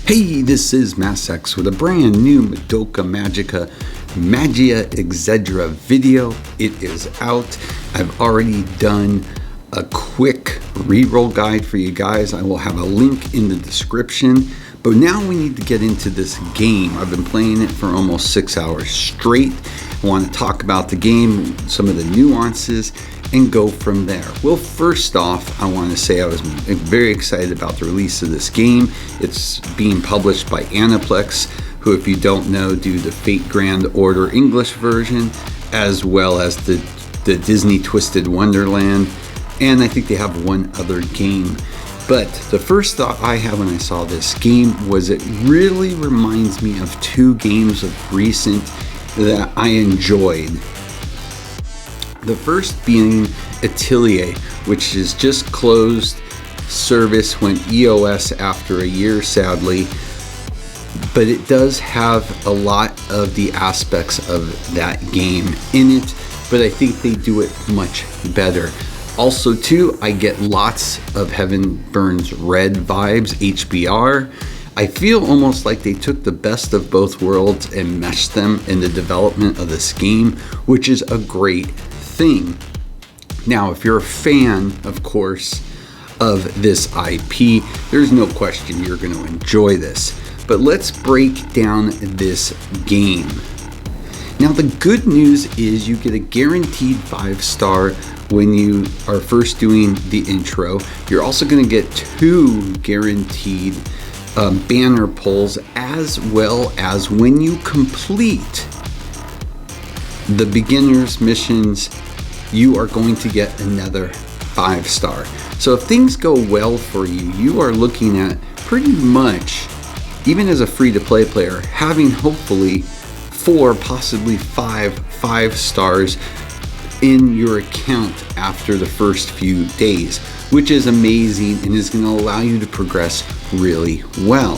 Hey, this is Massex with a brand new Madoka Magica Magia Exedra video. It is out. I've already done a quick reroll guide for you guys. I will have a link in the description. But now we need to get into this game. I've been playing it for almost 6 hours straight. I want to talk about the game, some of the nuances, and go from there. Well, first off, I want to say I was very excited about the release of this game. It's being published by Aniplex, who, if you don't know, do the Fate Grand Order English version, as well as the Disney Twisted Wonderland, and I think they have one other game. But the first thought I had when I saw this game was it really reminds me of two games of recent that I enjoyed. The first being Atelier, which is just closed service, went EOS after a year, sadly. But it does have a lot of the aspects of that game in it, but I think they do it much better. Also, too, I get lots of Heaven Burns Red vibes, HBR. I feel almost like they took the best of both worlds and meshed them in the development of this game, which is a great thing. Now, if you're a fan, of course, of this IP, there's no question you're going to enjoy this. But let's break down this game. Now, the good news is you get a guaranteed 5-star when you are first doing the intro. You're also going to get 2 guaranteed banner pulls, as well as when you complete the beginner's missions, you are going to get another 5-star. So if things go well for you, you are looking at pretty much, even as a free-to-play player, having hopefully 4, possibly 5 stars in your account after the first few days, which is amazing and is going to allow you to progress really well.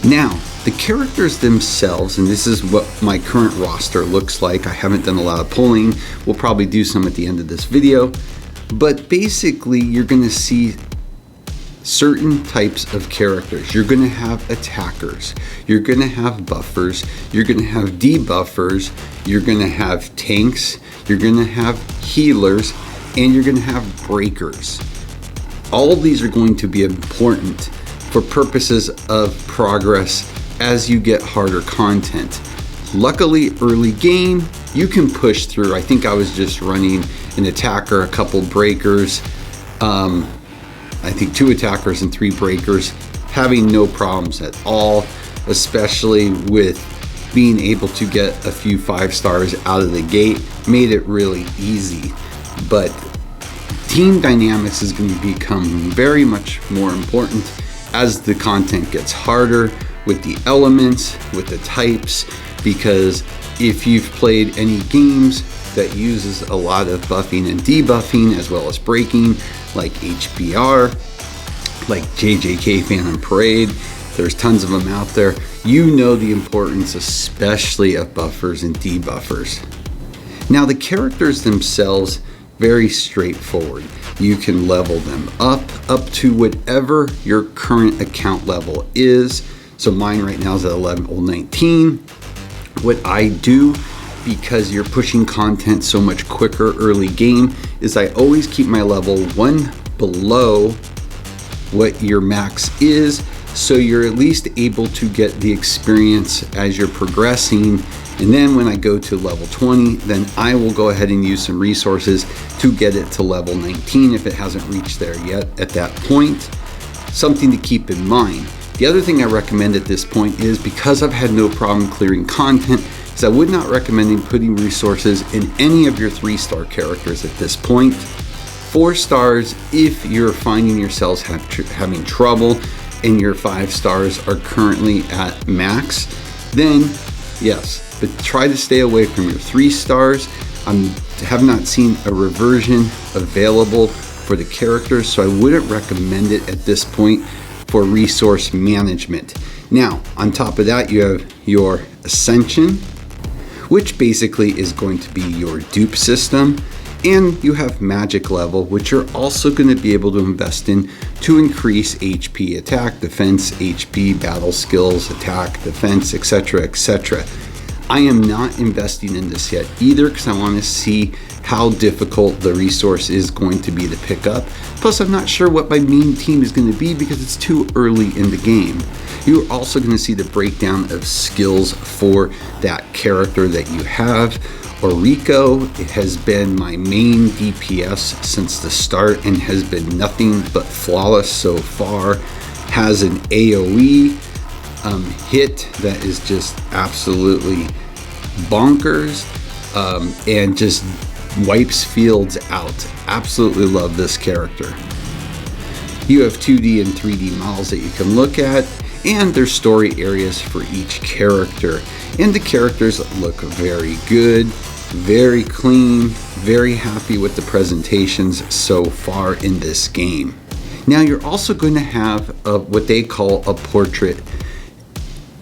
Now, the characters themselves, and this is what my current roster looks like. I haven't done a lot of pulling. We'll probably do some at the end of this video. But basically, you're going to see certain types of characters. You're going to have attackers. You're going to have buffers. You're going to have debuffers. You're going to have tanks. You're going to have healers. And you're going to have breakers. All of these are going to be important for purposes of progress as you get harder content. Luckily, early game, you can push through. I think I was just running an attacker, a couple breakers, I think 2 attackers and 3 breakers, having no problems at all, especially with being able to get a few 5 stars out of the gate. Made it really easy. But team dynamics is going to become very much more important as the content gets harder, with the elements, with the types, because if you've played any games that uses a lot of buffing and debuffing as well as breaking, like HBR, like JJK Phantom Parade, there's tons of them out there, you know the importance especially of buffers and debuffers. Now, the characters themselves, very straightforward. You can level them up to whatever your current account level is. So mine right now is at level 19. What I do, because you're pushing content so much quicker early game, is I always keep my level 1 below what your max is, so you're at least able to get the experience as you're progressing. And then when I go to level 20, then I will go ahead and use some resources to get it to level 19 if it hasn't reached there yet at that point. Something to keep in mind. The other thing I recommend at this point is, because I've had no problem clearing content, is I would not recommend putting resources in any of your 3-star characters at this point. 4 stars if you're finding yourselves having trouble and your 5 stars are currently at max, then yes, but try to stay away from your 3 stars. I have not seen a reversion available for the characters, so I wouldn't recommend it at this point for resource management. Now, on top of that, you have your Ascension, which basically is going to be your dupe system. And you have magic level, which you're also going to be able to invest in to increase HP, attack, defense, HP, battle skills, attack, defense, etc., etc. I am not investing in this yet either because I want to see how difficult the resource is going to be to pick up. Plus, I'm not sure what my main team is going to be because it's too early in the game. You're also going to see the breakdown of skills for that character that you have. Oriko, it has been my main DPS since the start and has been nothing but flawless so far. Has an AoE hit that is just absolutely bonkers and just wipes fields out. Absolutely love this character. You have 2D and 3D models that you can look at, and there's story areas for each character. And the characters look very good, very clean, very happy with the presentations so far in this game. Now you're also going to have what they call a portrait.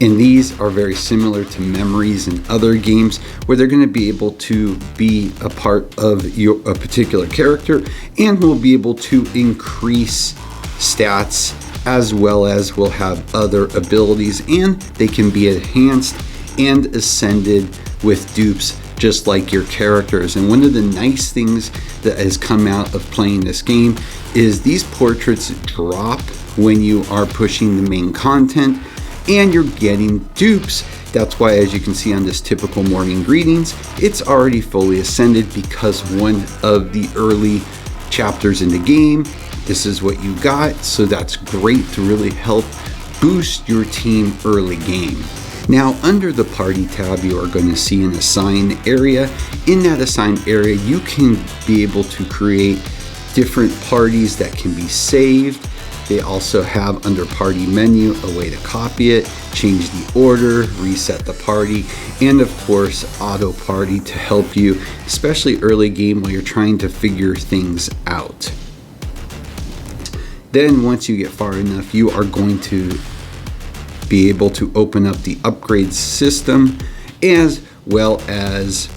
And these are very similar to memories in other games where they're going to be able to be a part of a particular character and will be able to increase stats as well as will have other abilities, and they can be enhanced and ascended with dupes just like your characters. And one of the nice things that has come out of playing this game is these portraits drop when you are pushing the main content and you're getting dupes. That's why, as you can see on this typical morning greetings, it's already fully ascended because one of the early chapters in the game, this is what you got. So that's great to really help boost your team early game. Now under the party tab, you are going to see an assigned area. In that assigned area, you can be able to create different parties that can be saved. They also have under party menu a way to copy it, change the order, reset the party, and of course auto party to help you, especially early game while you're trying to figure things out. Then once you get far enough, you are going to be able to open up the upgrade system as well as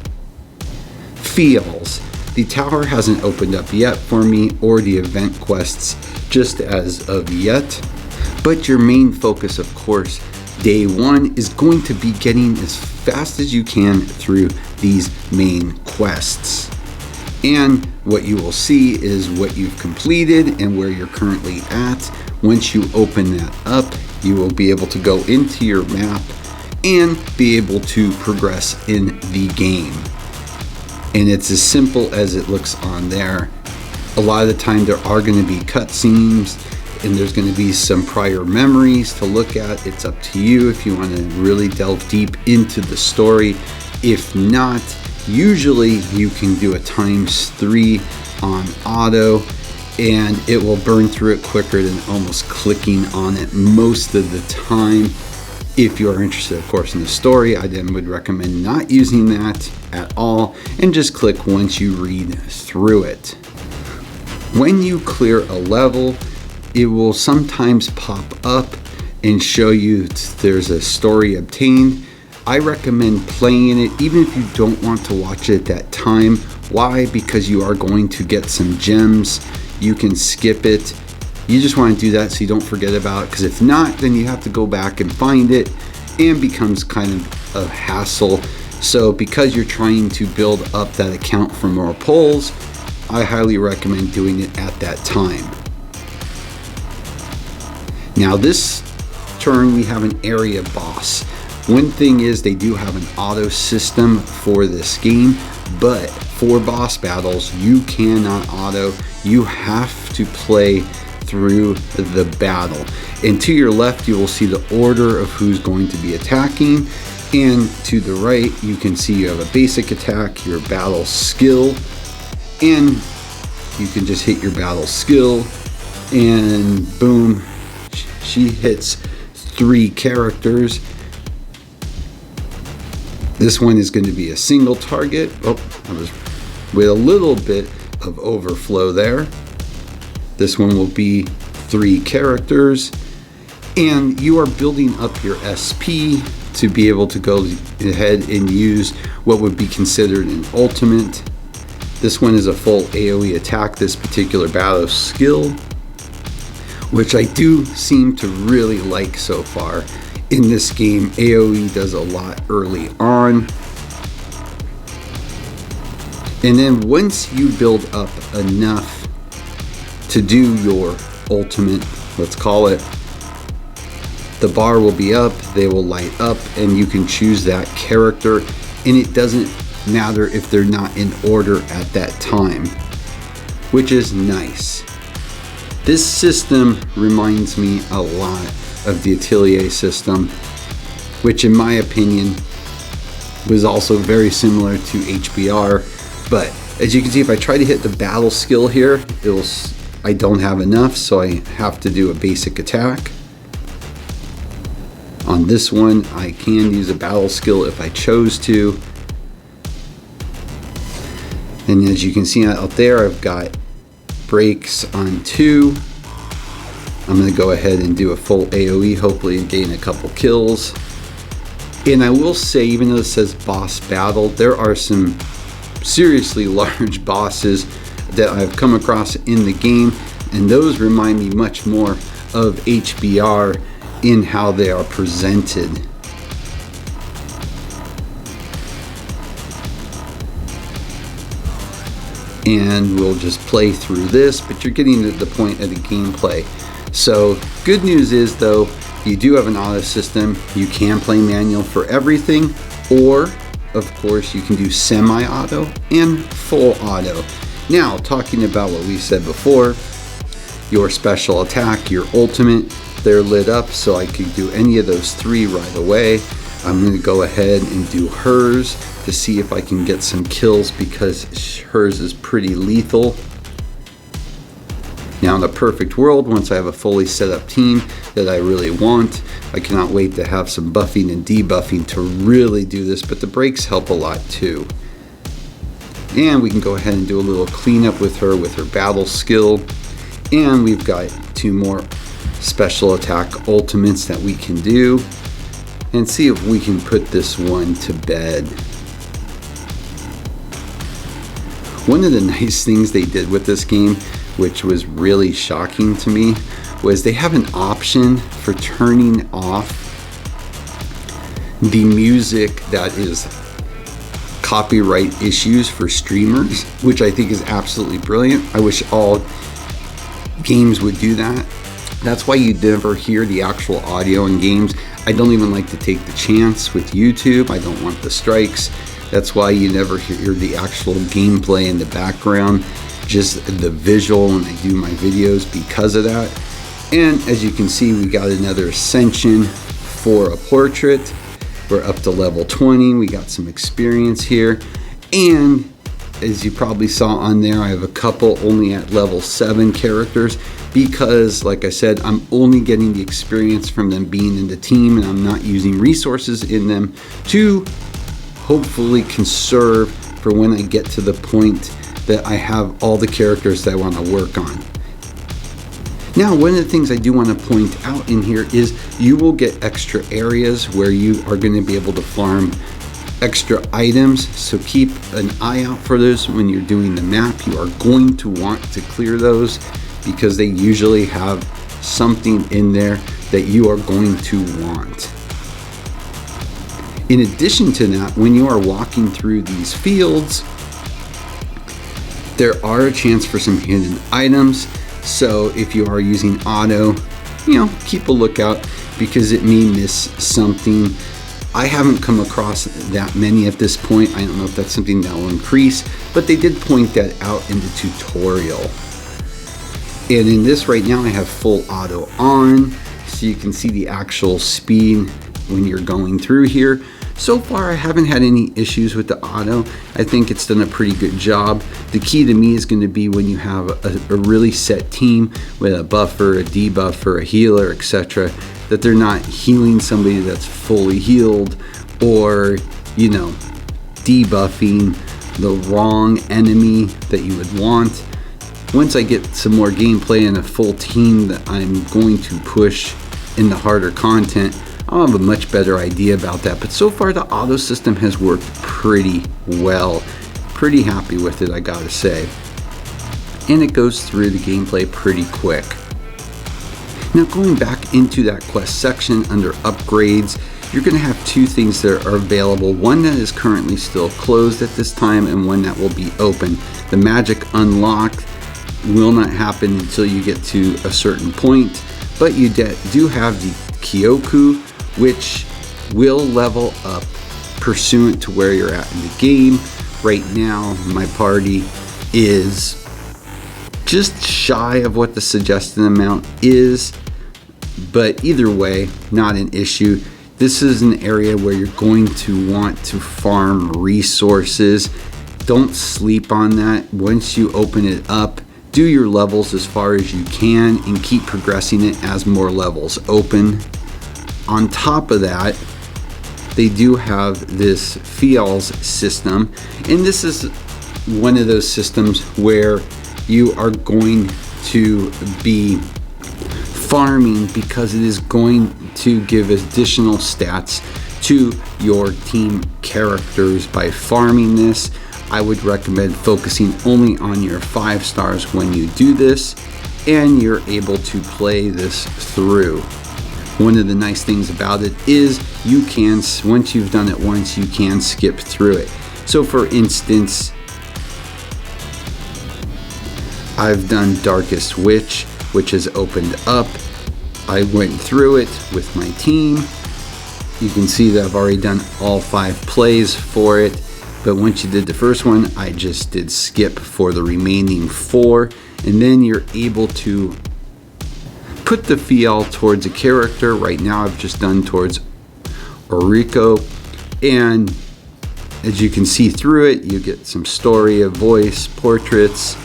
feels. The tower hasn't opened up yet for me, or the event quests just as of yet, but your main focus, of course, day one is going to be getting as fast as you can through these main quests. And what you will see is what you've completed and where you're currently at. Once you open that up, you will be able to go into your map and be able to progress in the game. And it's as simple as it looks on there. A lot of the time there are going to be cutscenes and there's going to be some prior memories to look at. It's up to you if you want to really delve deep into the story. If not, usually you can do a ×3 on auto and it will burn through it quicker than almost clicking on it most of the time. If you're interested, of course, in the story, I then would recommend not using that at all and just click once you read through it. When you clear a level, it will sometimes pop up and show you there's a story obtained. I recommend playing it even if you don't want to watch it at that time. Why? Because you are going to get some gems. You can skip it. You just want to do that so you don't forget about it, because if not, then you have to go back and find it and becomes kind of a hassle. So because you're trying to build up that account for more pulls, I highly recommend doing it at that time. Now this turn we have an area boss. One thing is they do have an auto system for this game, but for boss battles you cannot auto. You have to play through the battle. And to your left you will see the order of who's going to be attacking, and to the right you can see you have a basic attack, your battle skill, and you can just hit your battle skill and boom, she hits 3 characters. This one is going to be a single target. Oh, I was with a little bit of overflow there. This one will be 3 characters, and you are building up your SP to be able to go ahead and use what would be considered an ultimate. This one is a full AoE attack, this particular battle skill, which I do seem to really like so far in this game. AoE does a lot early on. And then once you build up enough to do your ultimate, let's call it, the bar will be up, they will light up, and you can choose that character, and it doesn't matter if they're not in order at that time, which is nice. This system reminds me a lot of the Atelier system, which in my opinion was also very similar to HBR. But as you can see, if I try to hit the battle skill here, I don't have enough, so I have to do a basic attack. On this one, I can use a battle skill if I chose to. And as you can see out there, I've got breaks on 2. I'm going to go ahead and do a full AoE, hopefully gain a couple kills. And I will say, even though it says boss battle, there are some seriously large bosses that I've come across in the game, and those remind me much more of HBR in how they are presented. And we'll just play through this, but you're getting to the point of the gameplay. So good news is though, you do have an auto system. You can play manual for everything, or of course you can do semi-auto and full auto. Now, talking about what we said before, your special attack, your ultimate, they're lit up, so I could do any of those 3 right away. I'm going to go ahead and do hers to see if I can get some kills, because hers is pretty lethal. Now, in a perfect world, once I have a fully set up team that I really want, I cannot wait to have some buffing and debuffing to really do this, but the breaks help a lot too. And we can go ahead and do a little cleanup with her battle skill. And we've got 2 more special attack ultimates that we can do, and see if we can put this one to bed. One of the nice things they did with this game, which was really shocking to me, was they have an option for turning off the music that is copyright issues for streamers, which I think is absolutely brilliant. I wish all games would do that. That's why you never hear the actual audio in games. I don't even like to take the chance with YouTube. I don't want the strikes. That's why you never hear the actual gameplay in the background, just the visual when I do my videos because of that. And as you can see, we got another Ascension for a portrait. We're up to level 20. We got some experience here. And as you probably saw on there, I have a couple only at level 7 characters, because like I said, I'm only getting the experience from them being in the team, and I'm not using resources in them to hopefully conserve for when I get to the point that I have all the characters that I want to work on. Now, one of the things I do want to point out in here is you will get extra areas where you are going to be able to farm extra items, so keep an eye out for those when you're doing the map. You are going to want to clear those, because they usually have something in there that you are going to want. In addition to that, when you are walking through these fields, there are a chance for some hidden items. So if you are using auto, keep a lookout, because it may miss something. I haven't come across that many at this point. I don't know if that's something that will increase, but they did point that out in the tutorial. And in this right now, I have full auto on, so you can see the actual speed when you're going through here. So far, I haven't had any issues with the auto. I think it's done a pretty good job. The key to me is going to be when you have a really set team with a buffer, a debuffer, a healer, etc., that they're not healing somebody that's fully healed, or, debuffing the wrong enemy that you would want. Once I get some more gameplay and a full team that I'm going to push in the harder content, I'll have a much better idea about that. But so far, the auto system has worked pretty well. Pretty happy with it, I gotta say. And it goes through the gameplay pretty quick. Now going back into that quest section under upgrades, you're going to have two things that are available. One that is currently still closed at this time and one that will be open. The magic unlocked will not happen until you get to a certain point, but you do have the Kyoku, which will level up pursuant to where you're at in the game. Right now, my party is just shy of what the suggested amount is, but either way, not an issue. This is an area where you're going to want to farm resources. Don't sleep on that. Once you open it up, do your levels as far as you can and keep progressing it as more levels open. On top of that, they do have this Fields system, and this is one of those systems where you are going to be farming because it is going to give additional stats to your team characters by farming this. I would recommend focusing only on your 5 stars when you do this, and you're able to play this through. One of the nice things about it is you can, once you've done it once, you can skip through it. So for instance, I've done Darkest Witch, which has opened up. I went through it with my team. You can see that I've already done all 5 plays for it, but once you did the first one, I just did skip for the remaining 4, and then you're able to put the feel towards a character. Right now I've just done towards Oriko, and as you can see through it, you get some story, a voice, portraits.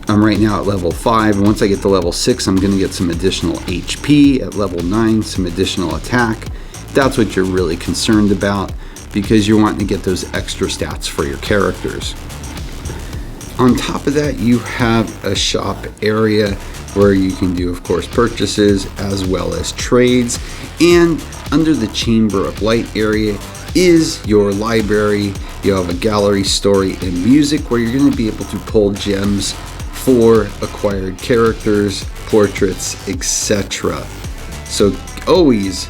I'm right now at level 5. Once I get to level 6, I'm going to get some additional HP. At level 9, some additional attack. That's what you're really concerned about, because you're wanting to get those extra stats for your characters. On top of that, you have a shop area where you can do, of course, purchases as well as trades. And under the Chamber of Light area is your library. You have a gallery, story, and music where you're going to be able to pull gems for acquired characters, portraits, etc. So always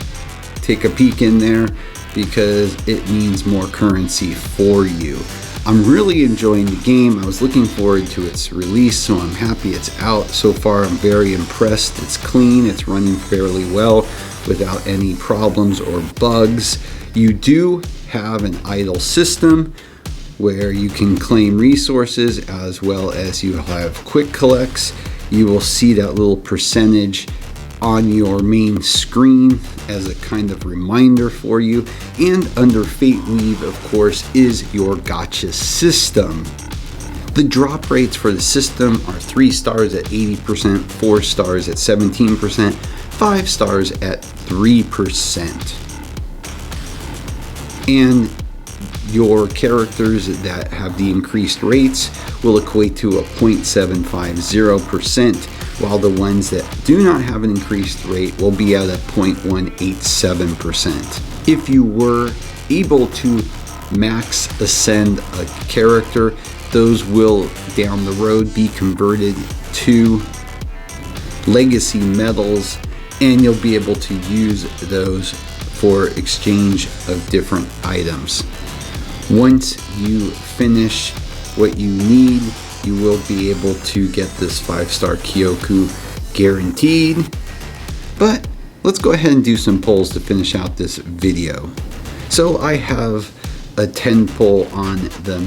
take a peek in there because it means more currency for you. I'm really enjoying the game. I was looking forward to its release, so I'm happy it's out. So far, I'm very impressed. It's clean, it's running fairly well without any problems or bugs. You do have an idle system where you can claim resources as well as you have quick collects. You will see that little percentage on your main screen as a kind of reminder for you. And under Fate Weave, of course, is your Gacha system. The drop rates for the system are 3 stars at 80%, 4 stars at 17%, 5 stars at 3%. And your characters that have the increased rates will equate to a 0.750%, while the ones that do not have an increased rate will be at a 0.187%. If you were able to max ascend a character, those will down the road be converted to legacy medals, and you'll be able to use those for exchange of different items. Once you finish what you need, you will be able to get this 5-star Kyoku guaranteed. But let's go ahead and do some polls to finish out this video. So I have a 10 poll on the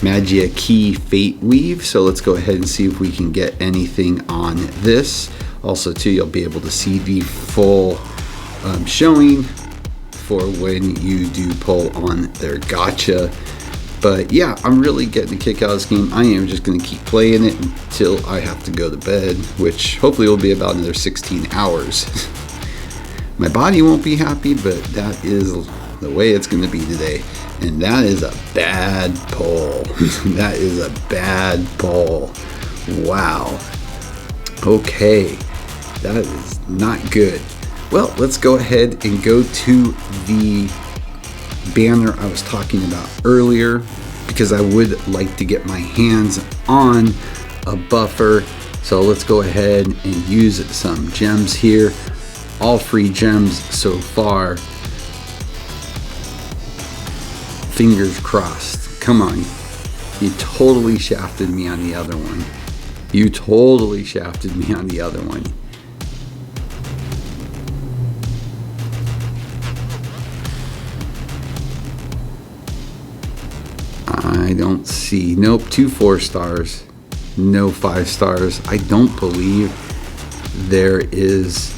Magia Key Fate Weave. So let's go ahead and see if we can get anything on this. Also too, you'll be able to see the full showing for when you do pull on their Gacha. But yeah, I'm really getting a kick out of this game. I am just going to keep playing it until I have to go to bed, which hopefully will be about another 16 hours. My body won't be happy, but that is the way it's going to be today. And that is a bad pull. That is a bad pull. Wow. Okay, that is not good. Well, let's go ahead and go to the banner I was talking about earlier. because I would like to get my hands on a buffer. So let's go ahead and use some gems here. All free gems so far. Fingers crossed. Come on. You totally shafted me on the other one. You totally shafted me on the other one. I don't see. Nope, 2 4 stars. No 5 stars. I don't believe there is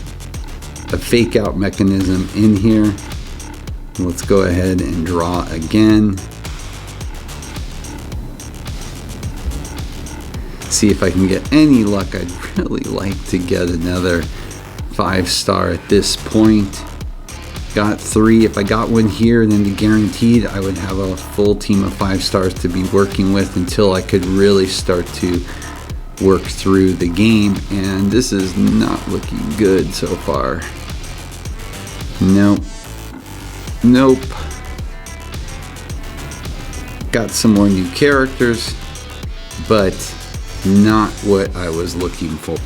a fake out mechanism in here. Let's go ahead and draw again. See if I can get any luck. I'd really like to get another 5 star at this point. Got 3. If I got one here, then the guaranteed I would have a full team of 5 stars to be working with until I could really start to work through the game. And this is not looking good so far. Nope. Nope. Got some more new characters, but not what I was looking for.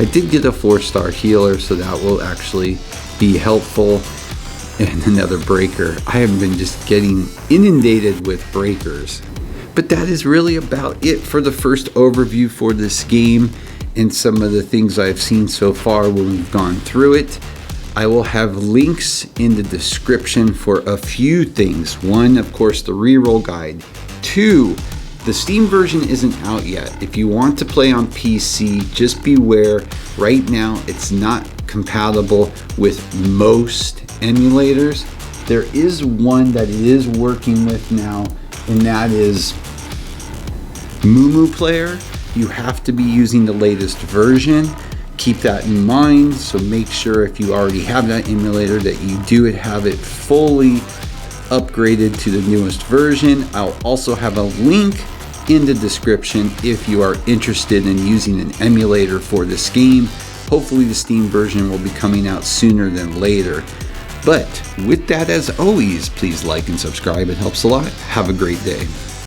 I did get a 4-star healer, so that will actually be helpful. And another breaker. I have been just getting inundated with breakers. But that is really about it for the first overview for this game and some of the things I've seen so far when we've gone through it. I will have links in the description for a few things. 1, of course, the reroll guide. 2, the Steam version isn't out yet. If you want to play on PC, just beware. Right now, it's not compatible with most emulators. There is one that it is working with now, and that is Mumu Player. You have to be using the latest version. Keep that in mind, so make sure if you already have that emulator that you do have it fully upgraded to the newest version. I'll also have a link in the description if you are interested in using an emulator for this game. Hopefully the Steam version will be coming out sooner than later. But with that, as always, please like and subscribe. It helps a lot. Have a great day.